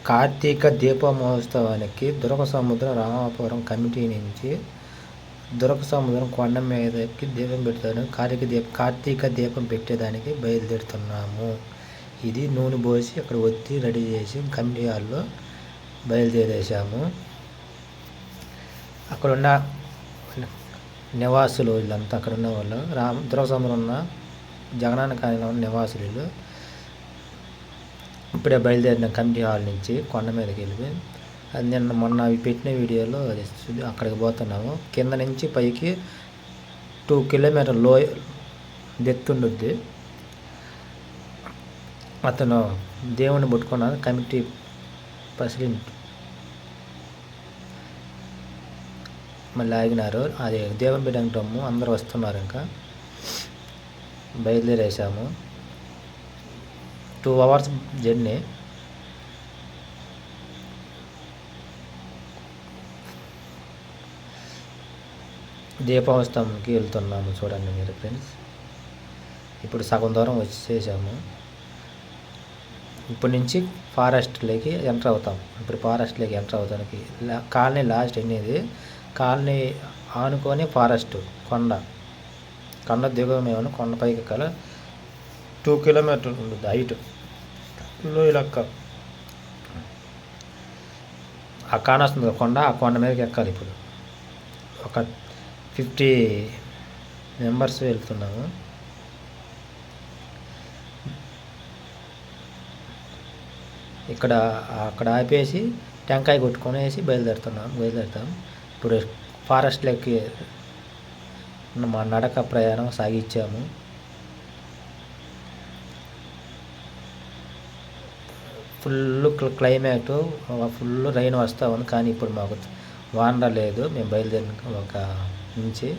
కార్తీక దీప మహోత్సవానికి దుర్గసముద్రం రామాపురం కమిటీ నుంచి దుర్గసముద్రం కొండ మీదకి దీపం పెట్టేదానికి కార్తీక దీపం పెట్టేదానికి బయలుదేరుతున్నాము. ఇది నూనె పోసి అక్కడ ఒత్తి రెడీ చేసి కమిటీ హాల్లో బయలుదేరేసాము. అక్కడున్న నివాసులు వీళ్ళంతా అక్కడ ఉన్న వాళ్ళు దుర్గసముద్రం ఉన్న జగనాన్న కాలనీలో ఉన్న నివాసులు వీళ్ళు ఇప్పుడే బయలుదేరిన కమిటీ హాల్ నుంచి కొండ మీదకి వెళ్ళి అది మొన్న అవి పెట్టిన వీడియోలో అక్కడికి పోతున్నాము. కింద నుంచి పైకి 2 కిలోమీటర్ డెప్త్ ఉండుద్ది. అతను దేవుణ్ణి పట్టుకున్నాను కమిటీ ప్రెసిడెంట్ మళ్ళీ ఆగినారు. అది దేవుని పెట్టడానికి అందరూ వస్తున్నారు. ఇంకా బయలుదేరేసాము. 2 hours జర్నీ. దీపోత్సవంకి వెళ్తున్నాము. చూడండి మీరు ఫ్రెండ్స్, ఇప్పుడు సగం దూరం వచ్చేసాము. ఇప్పటి నుంచి ఫారెస్ట్లోకి ఎంటర్ అవుతాం. ఇప్పుడు ఫారెస్ట్లోకి ఎంటర్ అవుతానికి కాలనీ లాస్ట్ ఎన్నిది కాలనీ ఆనుకొని ఫారెస్ట్ కొండ దిగువమేమో కొండ పైకి ఎక్కాలి. 2 కిలోమీటర్లు ఉంటుంది హైట్ లెక్క. ఆ కానొస్తుంది కొండ, ఆ కొండ మీదకి ఎక్కాలి. ఇప్పుడు ఒక 50 మెంబర్స్ వెళ్తున్నాము. అక్కడ ఆపేసి టెంకాయ కొట్టుకొనేసి బయలుదేరుతాం. ఇప్పుడు ఫారెస్ట్లోకి మా నడక ప్రయాణం సాగించాము. ఫుల్ క్లైమేటు, ఫుల్ రైన్ వస్తూ ఉంది. కానీ ఇప్పుడు మాకు వాన లేదు. మేము బయలుదేరిన ఒక నుంచి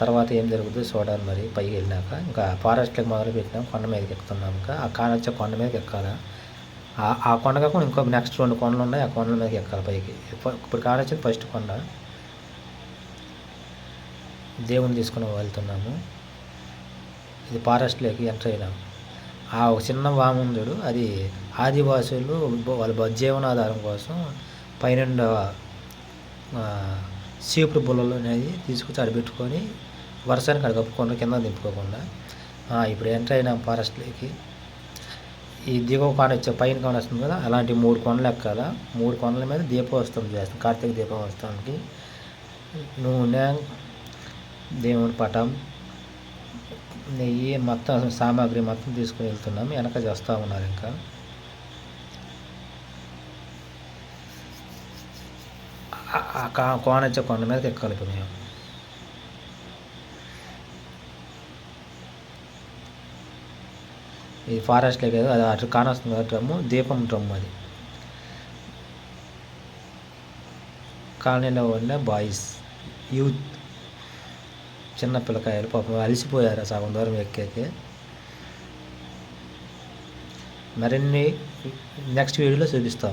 తర్వాత ఏం జరుగుతుందో చూడాలి. మరి పైకి వెళ్ళినాక ఇంకా ఫారెస్ట్లోకి మొదలు పెట్టినాం. కొండ మీదకి ఎక్కుతున్నాం. ఇంకా ఆ కానొచ్చే కొండ మీదకి ఎక్కాలి. ఆ కొండ కాకుండా ఇంకొక నెక్స్ట్ 2 కొండలు ఉన్నాయి. ఆ కొండల మీదకి ఎక్కాలి పైకి. ఇప్పుడు కానొచ్చింది ఫస్ట్ కొండ. దేవుని తీసుకుని వెళ్తున్నాము. ఇది ఫారెస్ట్లోకి ఎంటర్ అయినాము. ఆ ఒక చిన్న వాముందుడు అది ఆదివాసులు వాళ్ళ జీవనాధారం కోసం పైన సీపుడు బుల్లలు అనేది తీసుకొచ్చి అడబెట్టుకొని వర్షానికి అక్కడ కప్పుకుండా కింద దింపుకోకుండా ఇప్పుడు ఎంటర్ అయినా ఫారెస్ట్లోకి. ఈ దిగువ కానొచ్చే పైన కానొస్తుంది కదా, అలాంటి 3 కొండలు ఎక్కాల. 3 కొండల మీద దీపోత్సవం చేస్తాం. కార్తీక దీపోత్సవానికి నూనె, దేవుని పటం, నెయ్యి మొత్తం సామాగ్రి మొత్తం తీసుకుని వెళ్తున్నాం. వెనక చేస్తూ ఉన్నారు. ఇంకా కోనొచ్చే కొండ మీదకి ఎక్కాలి. ఇప్పుడు మేము ఇది ఫారెస్ట్లో కదా, అది అటు కానొస్తుంది కదా డ్రమ్ము, దీపం డ్రమ్ము. అది కాలనీలో ఉన్న బాయ్స్, యూత్, చిన్న పిల్లకాయలు పాపం అలసిపోయారు సగం దూరం ఎక్కేకి. మరిన్ని నెక్స్ట్ వీడియోలో చూపిస్తాం.